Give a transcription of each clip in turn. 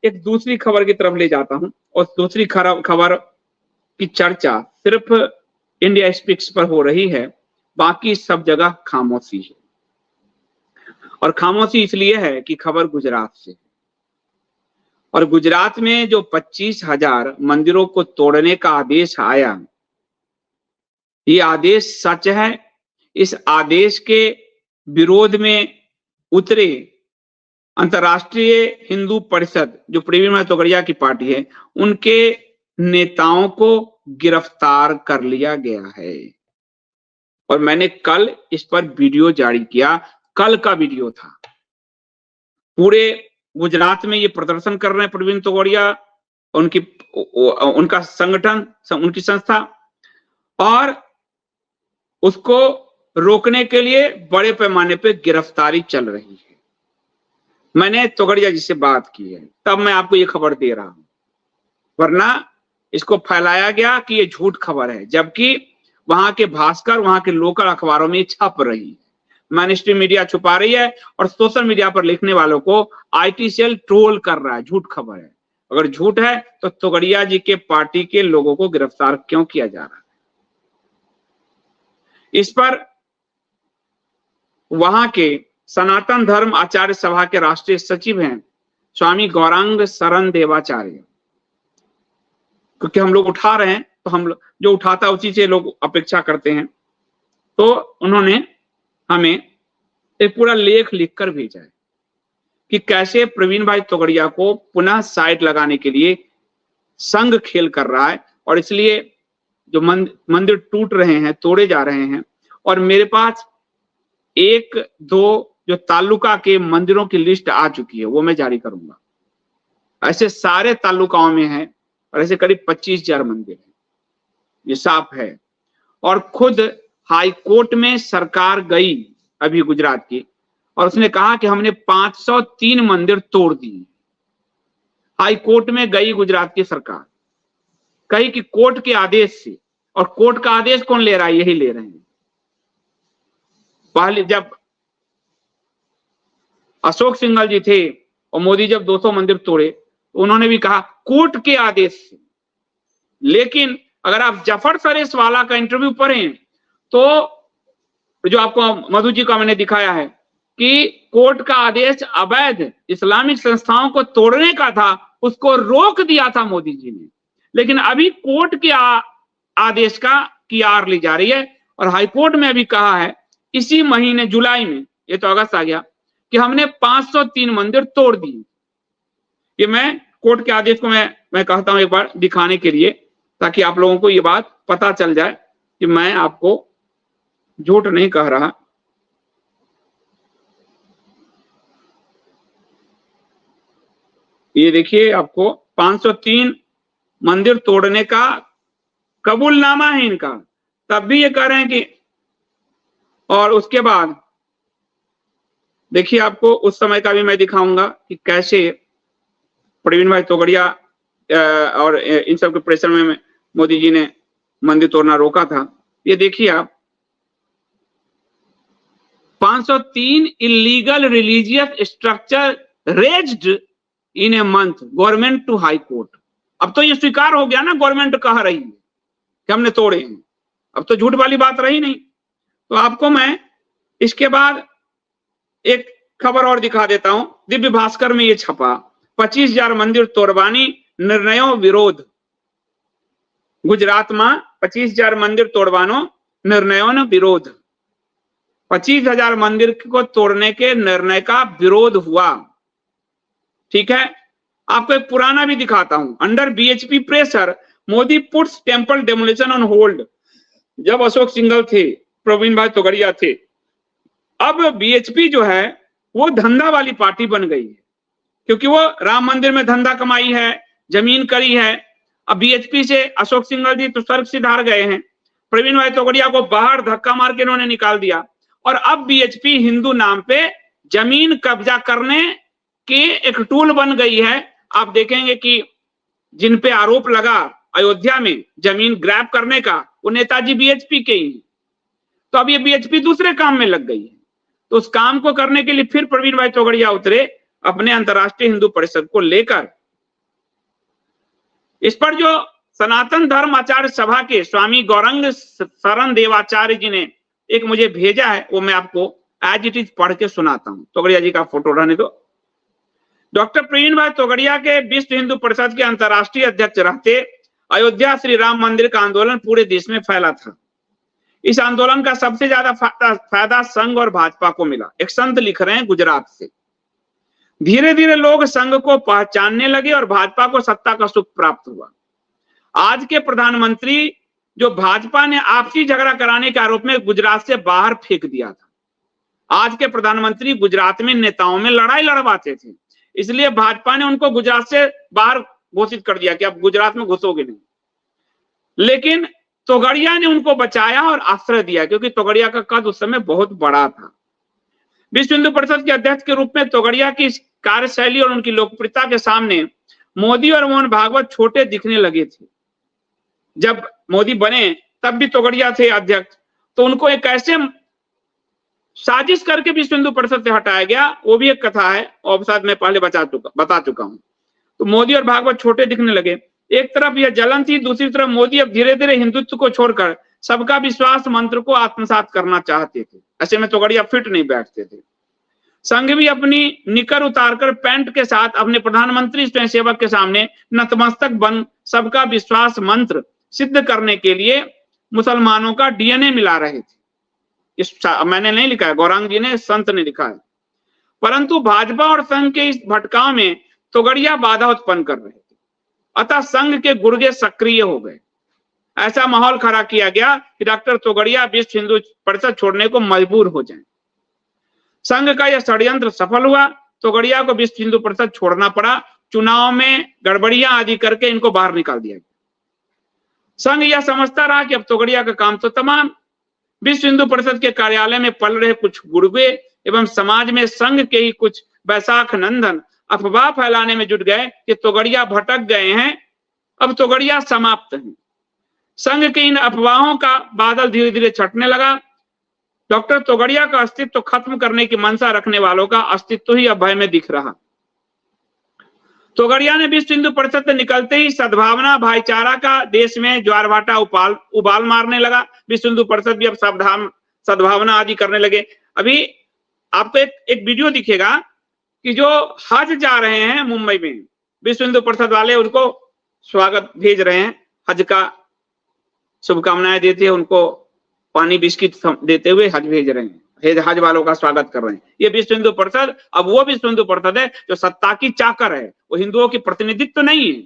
एक दूसरी खबर की तरफ ले जाता हूं, और दूसरी खबर की चर्चा सिर्फ इंडिया स्पीक्स पर हो रही है, बाकी सब जगह खामोशी है। और खामोशी इसलिए है कि खबर गुजरात से, और गुजरात में जो 25,000 मंदिरों को तोड़ने का आदेश आया, ये आदेश सच है। इस आदेश के विरोध में उतरे अंतर्राष्ट्रीय हिंदू परिषद, जो प्रवीण भाई तोगड़िया की पार्टी है, उनके नेताओं को गिरफ्तार कर लिया गया है। और मैंने कल इस पर वीडियो जारी किया, कल का वीडियो था। पूरे गुजरात में ये प्रदर्शन कर रहे हैं प्रवीण तोगड़िया, उनका संगठन, उनकी संस्था, और उसको रोकने के लिए बड़े पैमाने पे गिरफ्तारी चल रही है। मैंने तोगड़िया जी से बात की है, तब मैं आपको ये खबर दे रहा हूं, वरना इसको फैलाया गया कि ये झूठ खबर है, जबकि वहां के भास्कर, वहां के लोकल अखबारों में छप रही है। मैनस्ट्रीम मीडिया छुपा रही है और सोशल मीडिया पर लिखने वालों को आईटी सेल ट्रोल कर रहा है, झूठ खबर है। अगर झूठ है तो तोगड़िया जी के पार्टी के लोगों को गिरफ्तार क्यों किया जा रहा है? इस पर वहां के सनातन धर्म आचार्य सभा के राष्ट्रीय सचिव हैं स्वामी गौरांग शरण देवाचार्य, क्योंकि हम लोग उठा रहे हैं तो हम जो उठाता है उसी से लोग अपेक्षा करते हैं, तो उन्होंने हमें एक पूरा लेख लिखकर भेजा है कि कैसे प्रवीण भाई तोगड़िया को पुनः साइड लगाने के लिए संघ खेल कर रहा है, और इसलिए जो मंदिर टूट रहे हैं, तोड़े जा रहे हैं। और मेरे पास 1-2 जो तालुका के मंदिरों की लिस्ट आ चुकी है, वो मैं जारी करूंगा। ऐसे सारे तालुकाओं में है, और ऐसे करीब 25,000 मंदिर है, ये साफ है। और खुद हाई कोर्ट में सरकार गई अभी गुजरात की, और उसने कहा कि हमने 503 मंदिर तोड़ दिए। हाई कोर्ट में गई गुजरात की सरकार, कही कि कोर्ट के आदेश से, और कोर्ट का आदेश कौन ले रहा है? यही ले रहे हैं। पहले जब अशोक सिंघल जी थे और मोदी जब 200 मंदिर तोड़े, तो उन्होंने भी कहा कोर्ट के आदेश से। लेकिन अगर आप जफर सरेश वाला का इंटरव्यू पढ़ें, तो जो आपको मधु जी का मैंने दिखाया है कि कोर्ट का आदेश अवैध इस्लामिक संस्थाओं को तोड़ने का था, उसको रोक दिया था मोदी जी ने। लेकिन अभी कोर्ट के आदेश की आड़ ली जा रही है, और हाईकोर्ट में अभी कहा है इसी महीने जुलाई में, ये तो अगस्त आ गया, कि हमने 503 मंदिर तोड़ दिए। ये मैं कोर्ट के आदेश को मैं कहता हूं एक बार दिखाने के लिए, ताकि आप लोगों को ये बात पता चल जाए कि मैं आपको झूठ नहीं कह रहा। ये देखिए, आपको 503 मंदिर तोड़ने का कबूलनामा है इनका, तब भी ये कह रहे हैं कि। और उसके बाद देखिए, आपको उस समय का भी मैं दिखाऊंगा कि कैसे प्रवीण भाई तोगड़िया और इन सब के प्रेशर में मोदी जी ने मंदिर तोड़ना रोका था। ये देखिए आप, 503 illegal religious structure razed in a month, government to high court. अब तो ये स्वीकार हो गया ना, गवर्नमेंट कह रही है कि हमने तोड़े हैं, अब तो झूठ वाली बात रही नहीं। तो आपको मैं इसके बाद एक खबर और दिखा देता हूं, दिव्य भास्कर में ये छपा, 25,000 मंदिर तोड़वानी निर्णयों विरोध। गुजरात में 25,000 मंदिर तोड़वानो निर्णयों ने विरोध। 25,000 मंदिर को तोड़ने के निर्णय का विरोध हुआ। ठीक है, आपको एक पुराना भी दिखाता हूं। Under BHP pressure Modi puts temple demolition on hold. जब अशोक सिंघल थे, प्रवीण भाई तोगड़िया थे, अब बीएचपी जो है वो धंधा वाली पार्टी बन गई है, क्योंकि वो राम मंदिर में धंधा कमाई है, जमीन करी है। अब बीएचपी से अशोक सिंघल जी तो सर्क से हार गए हैं, प्रवीण भाई तोगड़िया को बाहर धक्का मार के इन्होंने निकाल दिया, और अब बीएचपी हिंदू नाम पे जमीन कब्जा करने की एक टूल बन गई है। आप देखेंगे कि जिन पे आरोप लगा अयोध्या में जमीन ग्रैब करने का, वो नेताजी बीएचपी के ही। तो अब ये बीएचपी दूसरे काम में लग गई है। तो उस काम को करने के लिए फिर प्रवीण भाई तोगड़िया उतरे अपने अंतर्राष्ट्रीय हिंदू परिषद को लेकर, इस पर जो सनातन धर्म आचार्य सभा के स्वामी गौरंग शरण देवाचार्य जी ने एक मुझे भेजा है, वो मैं आपको एज इट इज पढ़ के सुनाता हूं। तोगड़िया जी का फोटो रहने दो। डॉक्टर प्रवीण भाई तोगड़िया के विश्व हिंदू परिषद के अंतर्राष्ट्रीय अध्यक्ष रहते अयोध्या श्री राम मंदिर का आंदोलन पूरे देश में फैला था। इस आंदोलन का सबसे ज्यादा फायदा संघ और भाजपा को मिला। एक संत लिख रहे हैं गुजरात से, धीरे धीरे लोग संघ को पहचानने लगे और भाजपा को सत्ता का सुख प्राप्त हुआ। आज के प्रधानमंत्री जो भाजपा ने आपसी झगड़ा कराने के आरोप में गुजरात से बाहर फेंक दिया था, आज के प्रधानमंत्री गुजरात में नेताओं में लड़ाई लड़वाते थे, इसलिए भाजपा ने उनको गुजरात से बाहर घोषित कर दिया कि अब गुजरात में घुसोगे नहीं। लेकिन तोगड़िया ने उनको बचाया और आश्रय दिया, क्योंकि तोगड़िया का कद उस समय बहुत बड़ा था। विश्व हिंदू परिषद के अध्यक्ष के रूप में तोगड़िया की कार्यशैली और उनकी लोकप्रियता के सामने मोदी और मोहन भागवत छोटे दिखने लगे थे। जब मोदी बने तब भी तोगड़िया थे अध्यक्ष, तो उनको एक ऐसे साजिश करके विश्व हिंदू परिषद से हटाया गया, वो भी एक कथा है और शायद मैं पहले बता चुका हूं। तो मोदी और भागवत छोटे दिखने लगे। एक तरफ यह जलन थी, दूसरी तरफ मोदी अब धीरे धीरे हिंदुत्व को छोड़कर सबका विश्वास मंत्र को आत्मसात करना चाहते थे। ऐसे में तोगड़िया फिट नहीं बैठते थे। संघ भी अपनी निकर उतारकर पैंट के साथ अपने प्रधानमंत्री स्वयंसेवक के सामने नतमस्तक बन सबका विश्वास मंत्र सिद्ध करने के लिए मुसलमानों का डीएनए मिला रहे थे। इस मैंने नहीं लिखा है, गौरांग जी ने, संत ने लिखा है। परंतु भाजपा और संघ के इस भटकाव में तोगड़िया बाधा उत्पन्न कर रहे थे, अतः संघ के गुर्गे सक्रिय हो गए। ऐसा माहौल खड़ा किया गया कि डॉक्टर तोगड़िया विश्व हिंदू परिषद छोड़ने को मजबूर हो जाएं। संघ का यह षड्यंत्र सफल हुआ। तोगड़िया को विश्व हिंदू परिषद छोड़ना पड़ा। चुनाव में गड़बड़ियां आदि करके इनको बाहर निकाल दिया गया। संघ यह समझता रहा कि अब तोगड़िया का काम तो तमाम। विश्व हिंदू परिषद के कार्यालय में पल रहे कुछ गुर्गे एवं समाज में संघ के ही कुछ बैसाख नंदन अफवाह फैलाने में जुट गए कि तोगड़िया भटक गए हैं, अब तोगड़िया समाप्त हैं। संघ के इन अफवाहों का बादल धीरे धीरे छटने लगा। डॉक्टर तोगड़िया का अस्तित्व खत्म करने की मंशा रखने वालों का अस्तित्व ही अब भय में दिख रहा। तोगड़िया ने विश्व हिंदू परिषद से निकलते ही सद्भावना भाईचारा का देश में ज्वार भाटा उबाल मारने लगा। विश्व हिंदू परिषद भी अब सद्भावना आदि करने लगे। अभी आपको एक वीडियो दिखेगा कि जो हज जा रहे हैं मुंबई में, विश्व हिंदू परिषद वाले उनको स्वागत भेज रहे हैं, हज का शुभकामनाएं देते हैं, उनको पानी बिस्किट देते हुए हज भेज रहे हैं, हज वालों का स्वागत कर रहे हैं। ये विश्व हिंदू परिषद अब वो विश्व हिंदू परिषद है जो सत्ता की चाकर है, वो हिंदुओं की प्रतिनिधित्व नहीं है।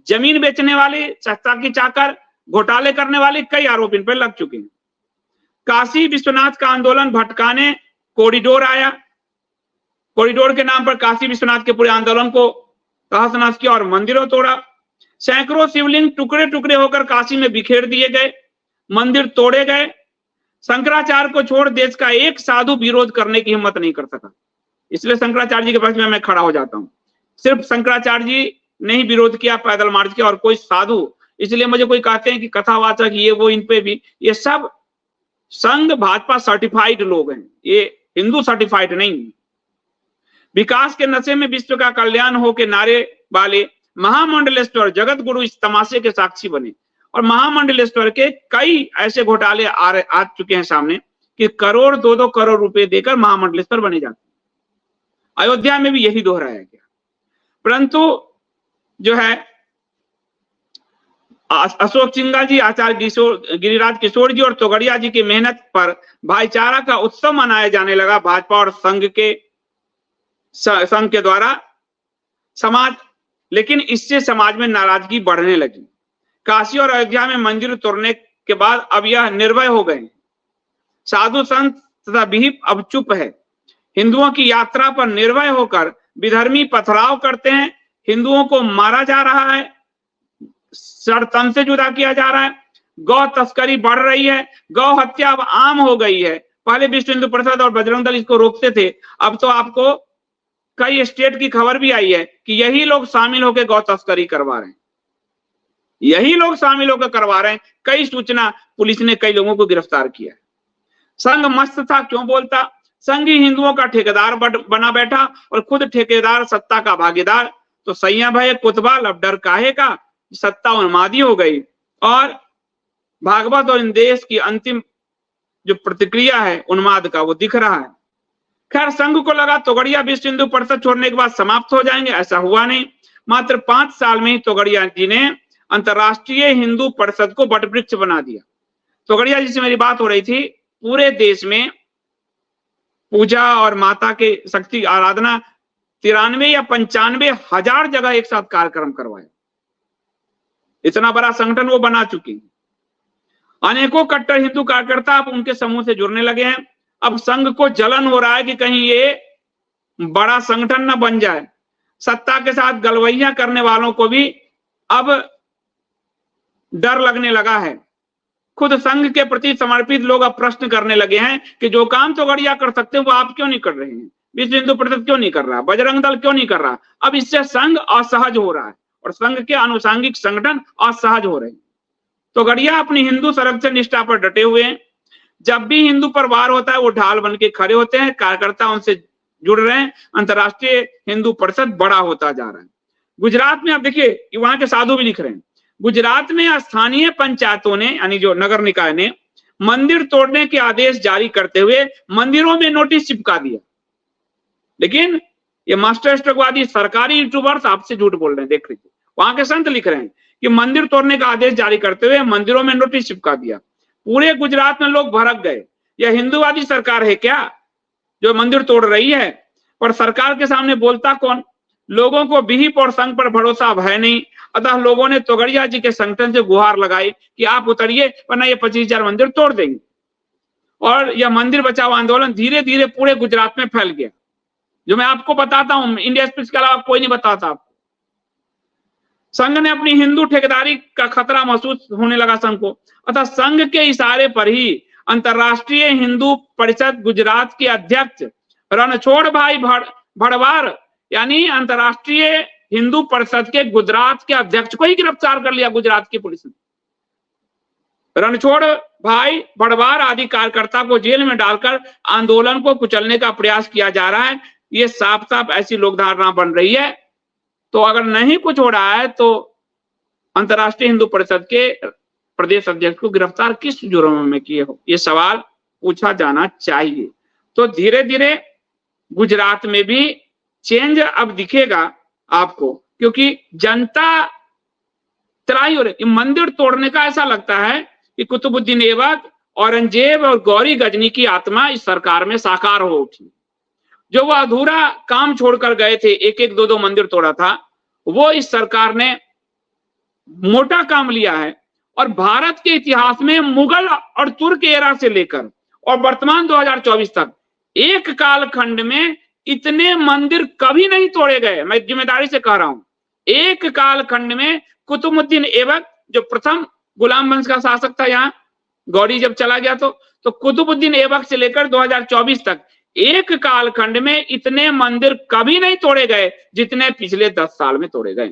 जमीन बेचने वाले, सत्ता की चाकर, घोटाले करने वाले कई आरोप इन पर लग चुके हैं। काशी विश्वनाथ का आंदोलन भटकाने कॉरिडोर आया। कॉरिडोर के नाम पर काशी विश्वनाथ के पूरे आंदोलन को तहस नहस किया और मंदिरों तोड़ा। सैकड़ों शिवलिंग टुकड़े टुकड़े होकर काशी में बिखेर दिए गए, मंदिर तोड़े गए। शंकराचार्य को छोड़ देश का एक साधु विरोध करने की हिम्मत नहीं कर सका, इसलिए शंकराचार्य जी के पक्ष में मैं खड़ा हो जाता हूं। सिर्फ शंकराचार्य जी ने ही विरोध किया, पैदल मार्च किया, और कोई साधु, इसलिए मुझे कोई कहते हैं कि कथावाचक ये वो, इन पे भी, ये सब संघ भाजपा सर्टिफाइड लोग हैं, ये हिंदू सर्टिफाइड नहीं। विकास के नशे में विश्व का कल्याण हो के नारे वाले महामंडलेश्वर जगत गुरु इस तमाशे के साक्षी बने, और महामंडलेश्वर के कई ऐसे घोटाले आ चुके हैं सामने कि करोड़ 2-2 करोड़ रुपए देकर महामंडलेश्वर बने जाते हैं। अयोध्या में भी यही दोहराया गया। परंतु जो है अशोक सिंघा जी, आचार्य गिरिराज किशोर जी और तोगड़िया जी की मेहनत पर भाईचारा का उत्सव मनाया जाने लगा भाजपा और संघ के द्वारा। समाज, लेकिन इससे समाज में नाराजगी बढ़ने लगी। काशी और अयोध्या में मंदिर तोड़ने के बाद अब यह निर्भय हो गए। साधु संत तथा विहिप अब चुप है। हिंदुओं की यात्रा पर निर्भय होकर विधर्मी पथराव करते हैं। हिंदुओं को मारा जा रहा है, तन से जुदा किया जा रहा है। गौ तस्करी बढ़ रही है, गौ हत्या अब आम हो गई है। पहले विश्व हिंदू परिषद और बजरंग दल इसको रोकते थे, अब तो आपको कई स्टेट की खबर भी आई है कि यही लोग शामिल होकर गौ तस्करी करवा रहे हैं, यही लोग शामिल होकर करवा रहे हैं। कई सूचना, पुलिस ने कई लोगों को गिरफ्तार किया है। संघ मस्त था, क्यों बोलता? संघ ही हिंदुओं का ठेकेदार बना बैठा और खुद ठेकेदार सत्ता का भागीदार। तो सैया भय कुतबा अब डर काहे का, सत्ता उन्मादी हो गई और भागवत और इन देश की अंतिम जो प्रतिक्रिया है उन्माद का वो दिख रहा है। खैर, संघ को लगा तोगड़िया विश्व हिंदू परिषद छोड़ने के बाद समाप्त हो जाएंगे, ऐसा हुआ नहीं। मात्र 5 साल में ही तोगड़िया जी ने अंतरराष्ट्रीय हिंदू परिषद को वटवृक्ष बना दिया। तोगड़िया जी से मेरी बात हो रही थी, पूरे देश में पूजा और माता के शक्ति आराधना 93 या 95 हजार जगह एक साथ कार्यक्रम करवाए। इतना बड़ा संगठन वो बना चुकी है। अनेकों कट्टर हिंदू कार्यकर्ता अब उनके समूह से जुड़ने लगे हैं। अब संघ को जलन हो रहा है कि कहीं ये बड़ा संगठन न बन जाए। सत्ता के साथ गलवैया करने वालों को भी अब डर लगने लगा है। खुद संघ के प्रति समर्पित लोग अब प्रश्न करने लगे हैं कि जो काम तोगड़िया कर सकते हैं वो आप क्यों नहीं कर रहे हैं, विश्व हिंदू परिषद क्यों नहीं कर रहा, बजरंग दल क्यों नहीं कर रहा। अब इससे संघ असहज हो रहा है और संघ के आनुषंगिक संगठन असहज हो रहे हैं। तोगड़िया अपनी हिंदू संरक्षण निष्ठा पर डटे हुए हैं। जब भी हिंदू पर वार होता है वो ढाल बन के खड़े होते हैं, कार्यकर्ता उनसे जुड़ रहे हैं। अंतरराष्ट्रीय हिंदू परिषद बड़ा होता जा रहा है। गुजरात में आप देखिए, वहां के साधु भी लिख रहे हैं, गुजरात में स्थानीय पंचायतों ने यानी जो नगर निकाय ने मंदिर तोड़ने के आदेश जारी करते हुए मंदिरों में नोटिस चिपका दिया। लेकिन ये मास्टर स्ट्रोकवादी सरकारी यूट्यूबर्स आपसे झूठ बोल रहे हैं। देख लीजिए, वहां के संत लिख रहे हैं कि मंदिर तोड़ने का आदेश जारी करते हुए मंदिरों में नोटिस चिपका दिया। पूरे गुजरात में लोग भड़क गए। यह हिंदूवादी सरकार है क्या जो मंदिर तोड़ रही है? पर सरकार के सामने बोलता कौन? लोगों को विहिप और संघ पर भरोसा अब है नहीं। अतः लोगों ने तोगड़िया जी के संगठन से गुहार लगाई कि आप उतरिए वरना ये 25,000 मंदिर तोड़ देंगे। और यह मंदिर बचाओ आंदोलन धीरे धीरे पूरे गुजरात में फैल गया। जो मैं आपको बताता हूं, इंडिया स्पीच के अलावा कोई नहीं बताता आपको। संघ ने अपनी हिंदू ठेकेदारी का खतरा महसूस होने लगा संघ को। अतः संघ के इशारे पर ही अंतरराष्ट्रीय हिंदू परिषद गुजरात के अध्यक्ष रणछोड़ भाई भड़वार यानी अंतरराष्ट्रीय हिंदू परिषद के गुजरात के अध्यक्ष को ही गिरफ्तार कर लिया गुजरात की पुलिस ने। रणछोड़ भाई भड़वार आदि कार्यकर्ता को जेल में डालकर आंदोलन को कुचलने का प्रयास किया जा रहा है। ये साफ साफ ऐसी लोक धारणा बन रही है। तो अगर नहीं कुछ हो रहा है तो अंतरराष्ट्रीय हिंदू परिषद के प्रदेश अध्यक्ष को गिरफ्तार किस जुर्म में किए हो, ये सवाल पूछा जाना चाहिए। तो धीरे धीरे गुजरात में भी चेंज अब दिखेगा आपको, क्योंकि जनता त्राही हो रही। मंदिर तोड़ने का ऐसा लगता है कि कुतुबुद्दीन ऐबक, औरंगजेब और गौरी गजनी की आत्मा इस सरकार में साकार हो उठी। जो वो अधूरा काम छोड़कर गए थे, एक एक दो दो मंदिर तोड़ा था, वो इस सरकार ने मोटा काम लिया है। और भारत के इतिहास में मुगल और तुर्क एरा से लेकर और वर्तमान 2024 तक एक कालखंड में इतने मंदिर कभी नहीं तोड़े गए। मैं जिम्मेदारी से कह रहा हूं, एक कालखंड में कुतुबुद्दीन ऐबक जो प्रथम गुलाम वंश का शासक था, यहाँ गौरी जब चला गया तो कुतुबुद्दीन ऐबक से लेकर 2024 तक एक कालखंड में इतने मंदिर कभी नहीं तोड़े गए जितने पिछले 10 साल में तोड़े गए।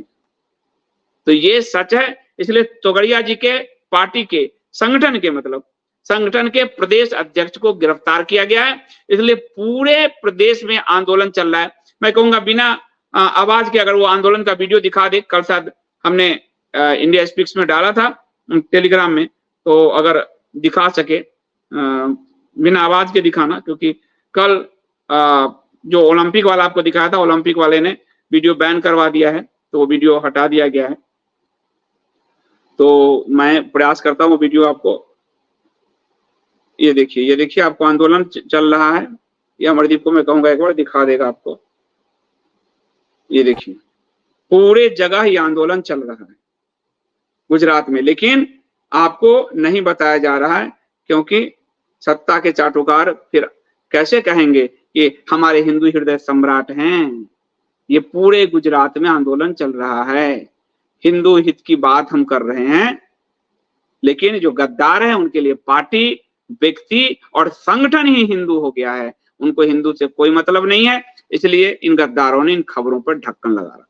तो ये सच है। इसलिए तोगड़िया जी के पार्टी के संगठन के संगठन के प्रदेश अध्यक्ष को गिरफ्तार किया गया है। इसलिए पूरे प्रदेश में आंदोलन चल रहा है। मैं कहूंगा बिना आवाज के अगर वो आंदोलन का वीडियो दिखा दे, कल शायद हमने इंडिया स्पीक्स में डाला था टेलीग्राम में, तो अगर दिखा सके बिना आवाज के दिखाना, क्योंकि कल जो ओलंपिक वाला आपको दिखाया था, ओलंपिक वाले ने वीडियो बैन करवा दिया है, तो वो वीडियो हटा दिया गया है। तो मैं प्रयास करता हूँ वीडियो आपको, ये देखिए आपको आंदोलन चल रहा है। ये अमरदीप को मैं कहूंगा एक बार दिखा देगा आपको। ये देखिए पूरे जगह ये आंदोलन चल रहा है गुजरात में, लेकिन आपको नहीं बताया जा रहा है क्योंकि सत्ता के चाटुकार फिर कैसे कहेंगे कि हमारे हिंदू हृदय सम्राट हैं। ये पूरे गुजरात में आंदोलन चल रहा है, हिंदू हित की बात हम कर रहे हैं, लेकिन जो गद्दार हैं उनके लिए पार्टी, व्यक्ति और संगठन ही हिंदू हो गया है। उनको हिंदू से कोई मतलब नहीं है, इसलिए इन गद्दारों ने इन खबरों पर ढक्कन लगा रखा।